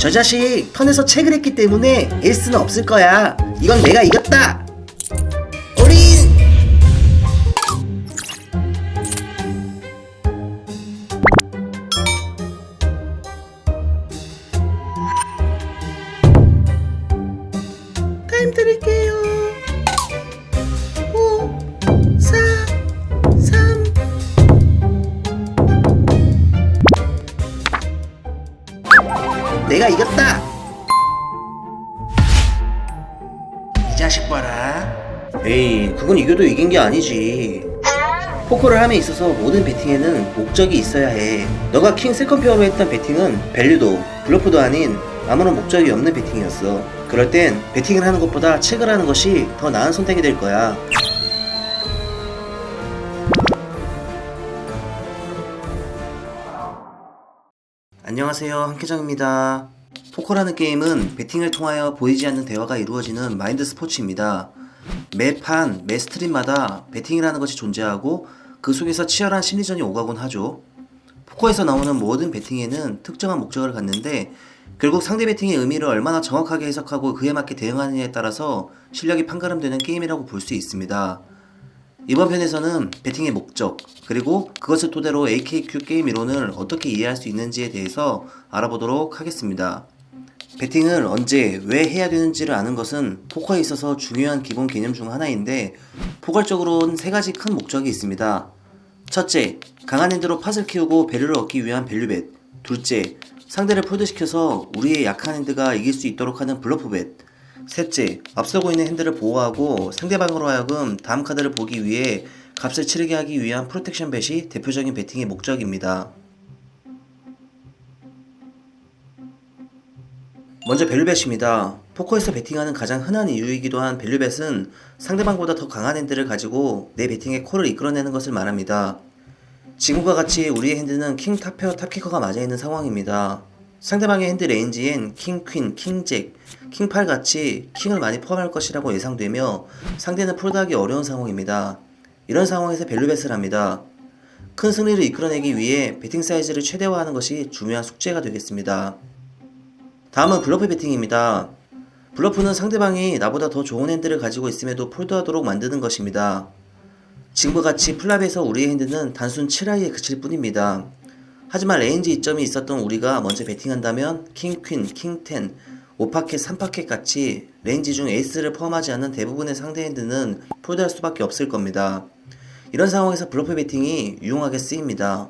저 자식 턴에서 체크를 했기 때문에 에이스는 없을 거야. 이건 내가 이겼다. 올인! 타임 드릴게요. 5 4 3 내가 이겼다. 이 자식 봐라. 에이, 그건 이겨도 이긴 게 아니지. 포커를 함에 있어서 모든 배팅에는 목적이 있어야 해. 너가 킹 세컨 페어로 했던 배팅은 밸류도 블러프도 아닌 아무런 목적이 없는 배팅이었어. 그럴 땐 배팅을 하는 것보다 체크를 하는 것이 더 나은 선택이 될 거야. 안녕하세요, 한캐정입니다. 포커라는 게임은 배팅을 통하여 보이지 않는 대화가 이루어지는 마인드 스포츠입니다. 매 판, 매 스트림마다 배팅이라는 것이 존재하고 그 속에서 치열한 심리전이 오가곤 하죠. 포커에서 나오는 모든 배팅에는 특정한 목적을 갖는데 결국 상대 배팅의 의미를 얼마나 정확하게 해석하고 그에 맞게 대응하느냐에 따라서 실력이 판가름되는 게임이라고 볼 수 있습니다. 이번 편에서는 배팅의 목적, 그리고 그것을 토대로 AKQ 게임 이론을 어떻게 이해할 수 있는지에 대해서 알아보도록 하겠습니다. 배팅을 언제, 왜 해야 되는지를 아는 것은 포커에 있어서 중요한 기본 개념 중 하나인데 포괄적으로는 세 가지 큰 목적이 있습니다. 첫째, 강한 핸드로 팟을 키우고 밸류를 얻기 위한 밸류벳. 둘째, 상대를 폴드시켜서 우리의 약한 핸드가 이길 수 있도록 하는 블러프벳. 셋째, 앞서고 있는 핸드를 보호하고 상대방으로 하여금 다음 카드를 보기 위해 값을 치르게 하기 위한 프로텍션 벳이 대표적인 배팅의 목적입니다. 먼저 밸류벳입니다. 포커에서 배팅하는 가장 흔한 이유이기도 한 밸류벳은 상대방보다 더 강한 핸드를 가지고 내 배팅의 콜을 이끌어내는 것을 말합니다. 지금과 같이 우리의 핸드는 킹 탑페어 탑키커가 맞아있는 상황입니다. 상대방의 핸드 레인지엔 킹 퀸, 킹 잭, 킹 8 같이 킹을 많이 포함할 것이라고 예상되며 상대는 폴드하기 어려운 상황입니다. 이런 상황에서 밸류벳을 합니다. 큰 승리를 이끌어내기 위해 배팅 사이즈를 최대화하는 것이 중요한 숙제가 되겠습니다. 다음은 블러프 배팅입니다. 블러프는 상대방이 나보다 더 좋은 핸드를 가지고 있음에도 폴드하도록 만드는 것입니다. 지금과 같이 플랍에서 우리의 핸드는 단순 7하이에 그칠 뿐입니다. 하지만 레인지 이점이 있었던 우리가 먼저 배팅한다면 킹, 퀸, 킹 10, 5파켓, 3파켓 같이 레인지 중 에이스를 포함하지 않는 대부분의 상대 핸드는 폴드할 수밖에 없을 겁니다. 이런 상황에서 블러프 배팅이 유용하게 쓰입니다.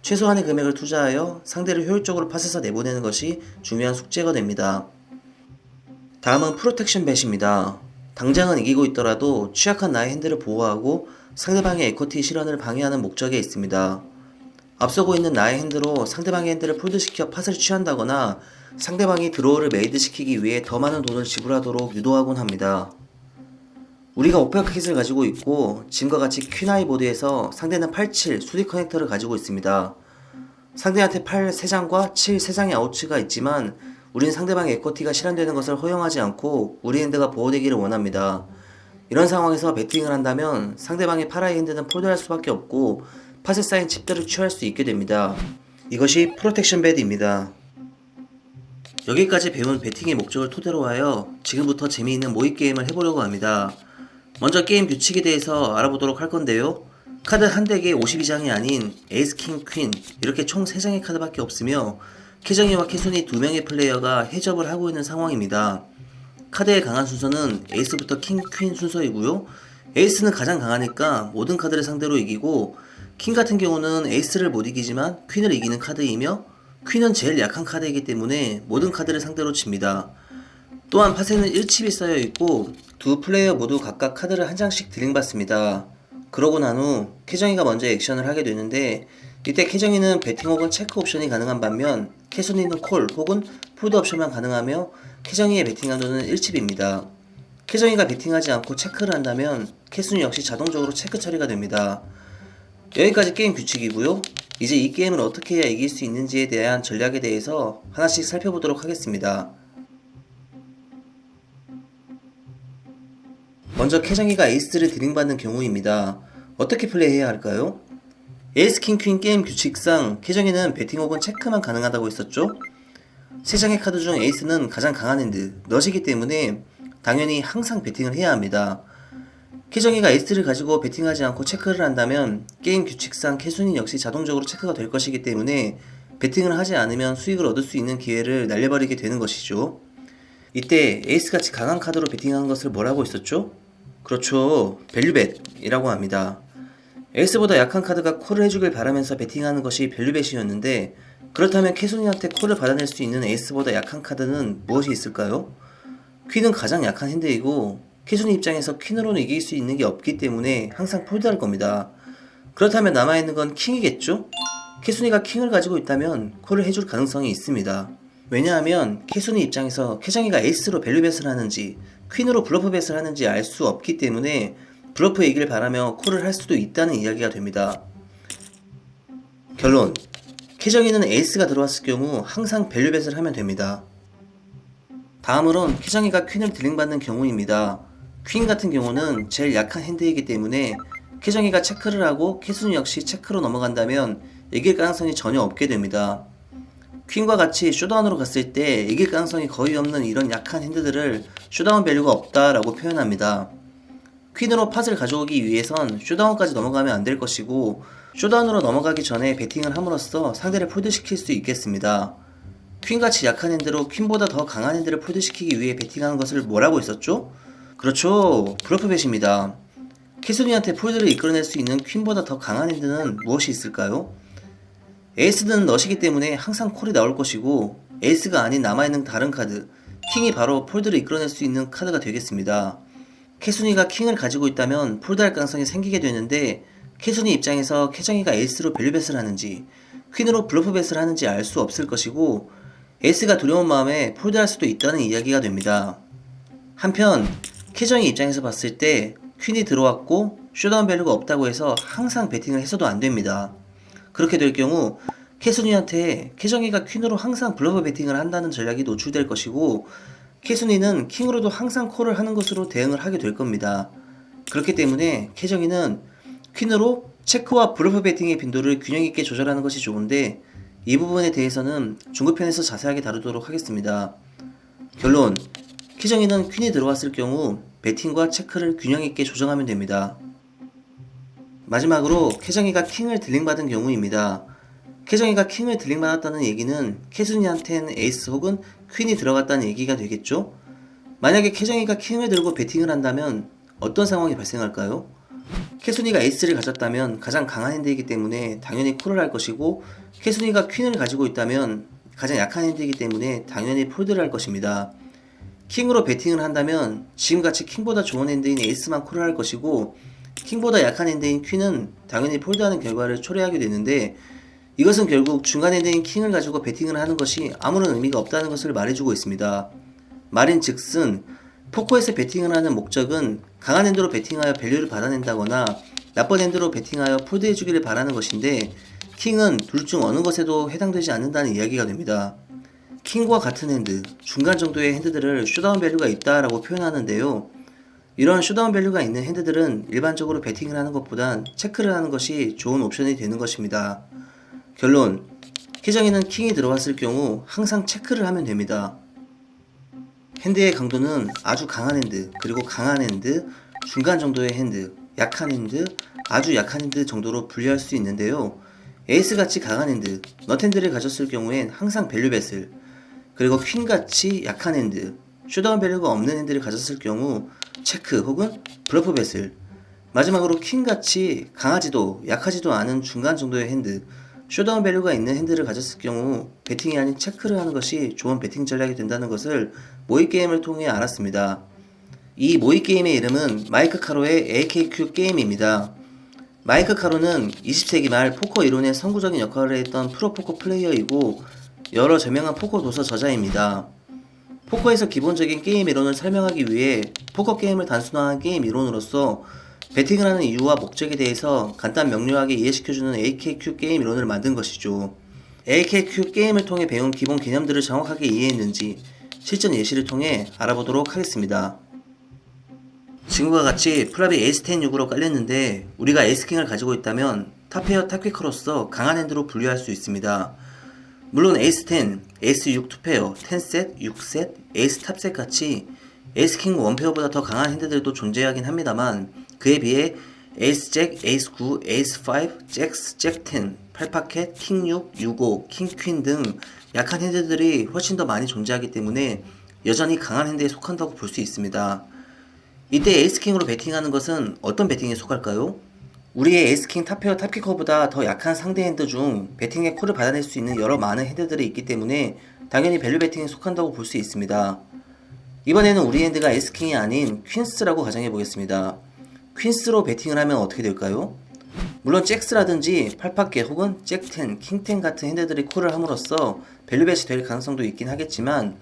최소한의 금액을 투자하여 상대를 효율적으로 팟에서 내보내는 것이 중요한 숙제가 됩니다. 다음은 프로텍션 벳입니다. 당장은 이기고 있더라도 취약한 나의 핸드를 보호하고 상대방의 에쿼티 실현을 방해하는 목적에 있습니다. 앞서고 있는 나의 핸드로 상대방의 핸드를 폴드시켜 팟을 취한다거나 상대방이 드로우를 메이드시키기 위해 더 많은 돈을 지불하도록 유도하곤 합니다. 우리가 오페어킷을 가지고 있고 지금과 같이 퀸하이 보드에서 상대는 8, 7 수리 커넥터를 가지고 있습니다. 상대한테 8 3장과 7 3장의 아웃츠가 있지만 우린 상대방의 에쿼티가 실현되는 것을 허용하지 않고 우리 핸드가 보호되기를 원합니다. 이런 상황에서 배팅을 한다면 상대방의 8하이 핸드는 폴드할 수밖에 없고 팟에 쌓인 칩들을 취할 수 있게 됩니다. 이것이 프로텍션 벳입니다. 여기까지 배운 배팅의 목적을 토대로 하여 지금부터 재미있는 모의 게임을 해보려고 합니다. 먼저 게임 규칙에 대해서 알아보도록 할 건데요. 카드 한 덱에 52장이 아닌 에이스, 킹, 퀸 이렇게 총 3장의 카드밖에 없으며 캐정이와 캐순이 2명의 플레이어가 해접을 하고 있는 상황입니다. 카드의 강한 순서는 에이스부터 킹, 퀸 순서이고요. 에이스는 가장 강하니까 모든 카드를 상대로 이기고 킹 같은 경우는 에이스를 못 이기지만 퀸을 이기는 카드이며 퀸은 제일 약한 카드이기 때문에 모든 카드를 상대로 칩니다. 또한 팟에는 1칩이 쌓여있고 두 플레이어 모두 각각 카드를 한 장씩 드링받습니다. 그러고 난 후 캐정이가 먼저 액션을 하게 되는데 이때 캐정이는 배팅 혹은 체크 옵션이 가능한 반면 캐순이는 콜 혹은 폴드 옵션만 가능하며 캐정이의 배팅 한도는 1칩입니다. 캐정이가 배팅하지 않고 체크를 한다면 캐순이 역시 자동적으로 체크 처리가 됩니다. 여기까지 게임 규칙이고요. 이제 이 게임을 어떻게 해야 이길 수 있는지에 대한 전략에 대해서 하나씩 살펴보도록 하겠습니다. 먼저 캐정이가 에이스를 드링받는 경우입니다. 어떻게 플레이해야 할까요? 에이스 킹 퀸 게임 규칙상 캐정이는 배팅 혹은 체크만 가능하다고 했었죠? 3장의 카드 중 에이스는 가장 강한 핸드, 넛이기 때문에 당연히 항상 배팅을 해야 합니다. 캐정이가 에이스를 가지고 배팅하지 않고 체크를 한다면 게임 규칙상 캐순이 역시 자동적으로 체크가 될 것이기 때문에 배팅을 하지 않으면 수익을 얻을 수 있는 기회를 날려버리게 되는 것이죠. 이때 에이스같이 강한 카드로 배팅하는 것을 뭐라고 했었죠? 그렇죠, 밸류벳이라고 합니다. 에이스보다 약한 카드가 콜을 해주길 바라면서 배팅하는 것이 밸류벳이었는데, 그렇다면 캐순이한테 콜을 받아낼 수 있는 에이스보다 약한 카드는 무엇이 있을까요? 퀸은 가장 약한 핸드이고 캐순이 입장에서 퀸으로는 이길 수 있는 게 없기 때문에 항상 폴드할 겁니다. 그렇다면 남아있는 건 킹이겠죠? 캐순이가 킹을 가지고 있다면 콜을 해줄 가능성이 있습니다. 왜냐하면 캐순이 입장에서 캐정이가 에이스로 밸류벳을 하는지 퀸으로 블러프벳을 하는지 알 수 없기 때문에 블러프 이길 바라며 콜을 할 수도 있다는 이야기가 됩니다. 결론, 캐정이는 에이스가 들어왔을 경우 항상 밸류벳을 하면 됩니다. 다음으론 캐정이가 퀸을 딜링받는 경우입니다. 퀸 같은 경우는 제일 약한 핸드이기 때문에 캐정이가 체크를 하고 캐순이 역시 체크로 넘어간다면 이길 가능성이 전혀 없게 됩니다. 퀸과 같이 쇼다운으로 갔을 때 이길 가능성이 거의 없는 이런 약한 핸드들을 쇼다운 밸류가 없다라고 표현합니다. 퀸으로 팟을 가져오기 위해선 쇼다운까지 넘어가면 안 될 것이고, 쇼다운으로 넘어가기 전에 배팅을 함으로써 상대를 폴드시킬 수 있겠습니다. 퀸같이 약한 핸드로 퀸보다 더 강한 핸드를 폴드시키기 위해 배팅하는 것을 뭐라고 했었죠? 그렇죠, 블러프벳입니다. 캐순이한테 폴드를 이끌어낼 수 있는 퀸보다 더 강한 핸드는 무엇이 있을까요? 에이스는 넛이기 때문에 항상 콜이 나올 것이고, 에이스가 아닌 남아있는 다른 카드, 킹이 바로 폴드를 이끌어낼 수 있는 카드가 되겠습니다. 캐순이가 킹을 가지고 있다면 폴드할 가능성이 생기게 되는데, 캐순이 입장에서 캐정이가 에이스로 밸류벳을 하는지 퀸으로 블러프벳을 하는지 알 수 없을 것이고, 에이스가 두려운 마음에 폴드할 수도 있다는 이야기가 됩니다. 한편 캐정이 입장에서 봤을 때 퀸이 들어왔고 쇼다운 밸류가 없다고 해서 항상 배팅을 해서도 안 됩니다. 그렇게 될 경우 캐순이한테 캐정이가 퀸으로 항상 블러프 배팅을 한다는 전략이 노출될 것이고, 캐순이는 킹으로도 항상 콜을 하는 것으로 대응을 하게 될 겁니다. 그렇기 때문에 캐정이는 퀸으로 체크와 블러프 배팅의 빈도를 균형 있게 조절하는 것이 좋은데, 이 부분에 대해서는 중급편에서 자세하게 다루도록 하겠습니다. 결론, 캐정이는 퀸이 들어왔을 경우 배팅과 체크를 균형 있게 조정하면 됩니다. 마지막으로 캐정이가 킹을 딜링받은 경우입니다. 캐정이가 킹을 딜링받았다는 얘기는 캐순이한텐 에이스 혹은 퀸이 들어갔다는 얘기가 되겠죠? 만약에 캐정이가 킹을 들고 배팅을 한다면 어떤 상황이 발생할까요? 캐순이가 에이스를 가졌다면 가장 강한 핸드이기 때문에 당연히 콜을 할 것이고, 캐순이가 퀸을 가지고 있다면 가장 약한 핸드이기 때문에 당연히 폴드를 할 것입니다. 킹으로 배팅을 한다면 지금같이 킹보다 좋은 핸드인 에이스만 콜을 할 것이고, 킹보다 약한 핸드인 퀸은 당연히 폴드하는 결과를 초래하게 되는데, 이것은 결국 중간 핸드인 킹을 가지고 배팅을 하는 것이 아무런 의미가 없다는 것을 말해주고 있습니다. 말인즉슨 포커에서 배팅을 하는 목적은 강한 핸드로 배팅하여 밸류를 받아낸다거나 나쁜 핸드로 배팅하여 폴드해주기를 바라는 것인데, 킹은 둘 중 어느 것에도 해당되지 않는다는 이야기가 됩니다. 킹과 같은 핸드, 중간 정도의 핸드들을 쇼다운 밸류가 있다라고 표현하는데요. 이런 쇼다운 밸류가 있는 핸드들은 일반적으로 배팅을 하는 것보단 체크를 하는 것이 좋은 옵션이 되는 것입니다. 결론, 캐정이는 킹이 들어왔을 경우 항상 체크를 하면 됩니다. 핸드의 강도는 아주 강한 핸드, 그리고 강한 핸드, 중간 정도의 핸드, 약한 핸드, 아주 약한 핸드 정도로 분류할 수 있는데요. 에이스같이 강한 핸드, 넛핸드를 가졌을 경우엔 항상 밸류벳을, 그리고 퀸같이 약한 핸드, 쇼다운 밸류가 없는 핸드를 가졌을 경우 체크 혹은 블러프벳을, 마지막으로 킹같이 강하지도 약하지도 않은 중간 정도의 핸드, 쇼다운 밸류가 있는 핸드를 가졌을 경우 배팅이 아닌 체크를 하는 것이 좋은 배팅 전략이 된다는 것을 모의게임을 통해 알았습니다. 이 모의게임의 이름은 마이크 카로의 AKQ 게임입니다. 마이크 카로는 20세기 말 포커 이론의 선구적인 역할을 했던 프로포커 플레이어이고 여러 저명한 포커 도서 저자입니다. 포커에서 기본적인 게임 이론을 설명하기 위해 포커 게임을 단순화한 게임 이론으로서 배팅을 하는 이유와 목적에 대해서 간단 명료하게 이해시켜주는 AKQ 게임 이론을 만든 것이죠. AKQ 게임을 통해 배운 기본 개념들을 정확하게 이해했는지 실전 예시를 통해 알아보도록 하겠습니다. 지금과 같이 플랍이 에이스10 6으로 깔렸는데 우리가 에이스킹을 가지고 있다면 탑페어 탑퀴커로서 강한 핸드로 분류할 수 있습니다. 물론 에이스10, 에이스6 투페어, 10셋, 6셋, 에이스 탑셋 같이 에이스킹 원페어보다 더 강한 핸드들도 존재하긴 합니다만 그에 비해 에이스잭, 에이스9, 에이스5, 잭스, 잭10, 8파켓, 킹6, 6오, 킹퀸 등 약한 핸드들이 훨씬 더 많이 존재하기 때문에 여전히 강한 핸드에 속한다고 볼 수 있습니다. 이때 에이스킹으로 배팅하는 것은 어떤 배팅에 속할까요? 우리의 에이스킹 탑페어 탑키커보다 더 약한 상대 핸드 중 배팅의 콜을 받아낼 수 있는 여러 많은 핸드들이 있기 때문에 당연히 밸류 배팅에 속한다고 볼 수 있습니다. 이번에는 우리 핸드가 에이스킹이 아닌 퀸스라고 가정해 보겠습니다. 퀸스로 배팅을 하면 어떻게 될까요? 물론 잭스라든지 8파켓 혹은 잭10, 킹10 같은 핸드들이 콜을 함으로써 밸류벳이 될 가능성도 있긴 하겠지만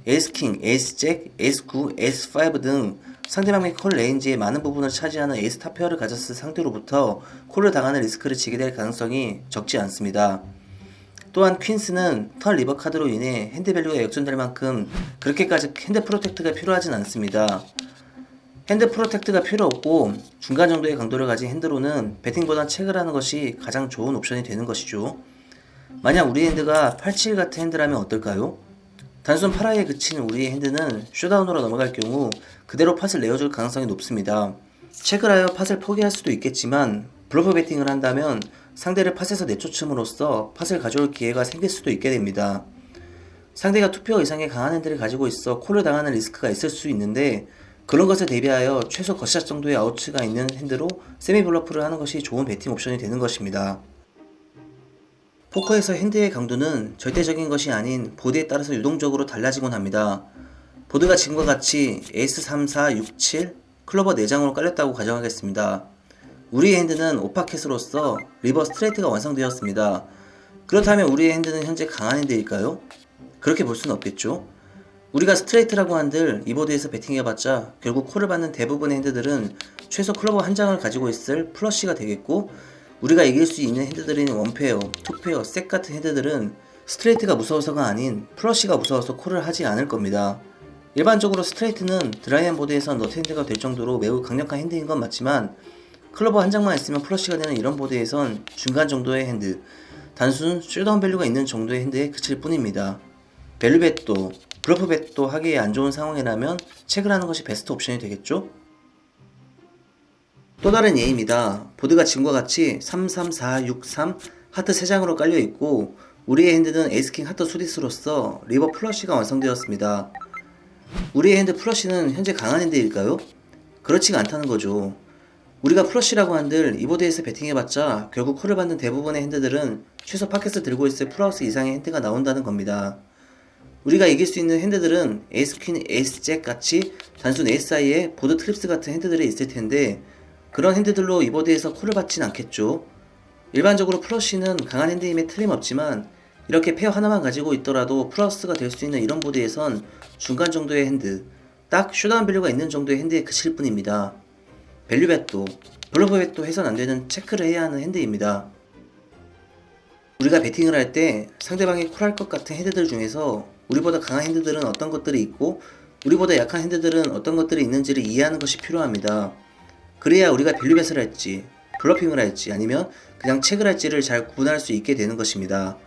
에이스킹, 에이스잭, 에이스9, 에이스5 등 상대방의 콜 레인지의 많은 부분을 차지하는 에이스 탑페어를 가졌을 상대로부터 콜을 당하는 리스크를 지게 될 가능성이 적지 않습니다. 또한 퀸스는 턴 리버 카드로 인해 핸드 밸류가 역전될 만큼 그렇게까지 핸드 프로텍트가 필요하진 않습니다. 핸드 프로텍트가 필요 없고 중간 정도의 강도를 가진 핸드로는 배팅보단 체크를 하는 것이 가장 좋은 옵션이 되는 것이죠. 만약 우리 핸드가 87 같은 핸드라면 어떨까요? 단순 파라에 그치는 우리의 핸드는 쇼다운으로 넘어갈 경우 그대로 팟을 내어줄 가능성이 높습니다. 체크를 하여 팟을 포기할 수도 있겠지만 블러프 배팅을 한다면 상대를 팟에서 내쫓음으로써 팟을 가져올 기회가 생길 수도 있게 됩니다. 상대가 2페어 이상의 강한 핸드를 가지고 있어 콜을 당하는 리스크가 있을 수 있는데 그런 것을 대비하여 최소 겉샷 정도의 아웃가 있는 핸드로 세미 블러프를 하는 것이 좋은 배팅 옵션이 되는 것입니다. 포커에서 핸드의 강도는 절대적인 것이 아닌 보드에 따라서 유동적으로 달라지곤 합니다. 보드가 지금과 같이 에이스 3, 4, 6, 7, 클로버 4장으로 깔렸다고 가정하겠습니다. 우리의 핸드는 오파켓으로서 리버 스트레이트가 완성되었습니다. 그렇다면 우리의 핸드는 현재 강한 핸드일까요? 그렇게 볼 수는 없겠죠. 우리가 스트레이트라고 한들 이 보드에서 배팅해봤자 결국 콜을 받는 대부분의 핸드들은 최소 클로버 한 장을 가지고 있을 플러시가 되겠고 우리가 이길 수 있는 핸드들인 원페어, 투페어, 셋 같은 핸드들은 스트레이트가 무서워서가 아닌 플러시가 무서워서 콜을 하지 않을 겁니다. 일반적으로 스트레이트는 드라이한 보드에서 너트 핸드가 될 정도로 매우 강력한 핸드인 건 맞지만 클로버 한 장만 있으면 플러시가 되는 이런 보드에선 중간 정도의 핸드, 단순 쇼다운 밸류가 있는 정도의 핸드에 그칠 뿐입니다. 밸류벳도 블러프벳도 하기에 안 좋은 상황이라면 체크를 하는 것이 베스트 옵션이 되겠죠? 또 다른 예입니다. 보드가 지금과 같이 3, 3, 4, 6, 3 하트 3장으로 깔려 있고 우리의 핸드는 에이스킹 하트 수디스로서 리버 플러시가 완성되었습니다. 우리의 핸드 플러시는 현재 강한 핸드일까요? 그렇지가 않다는 거죠. 우리가 플러시라고 한들 이 보드에서 배팅해봤자 결국 콜을 받는 대부분의 핸드들은 최소 파켓을 들고 있을 풀하우스 이상의 핸드가 나온다는 겁니다. 우리가 이길 수 있는 핸드들은 에이스 퀸, 에이스 잭 같이 단순 에이스 사이에 보드 트립스 같은 핸드들이 있을 텐데 그런 핸드들로 이 보드에서 콜을 받진 않겠죠. 일반적으로 플러시는 강한 핸드임에 틀림없지만 이렇게 페어 하나만 가지고 있더라도 플러스가 될 수 있는 이런 보드에선 중간 정도의 핸드, 딱 쇼다운 밸류가 있는 정도의 핸드에 그칠 뿐입니다. 밸류벳도, 블러프벳도 해선 안되는 체크를 해야 하는 핸드입니다. 우리가 배팅을 할 때 상대방이 콜할 것 같은 핸드들 중에서 우리보다 강한 핸드들은 어떤 것들이 있고 우리보다 약한 핸드들은 어떤 것들이 있는지를 이해하는 것이 필요합니다. 그래야 우리가 밸류벳을 할지, 블러핑을 할지 아니면 그냥 체크를 할지를 잘 구분할 수 있게 되는 것입니다.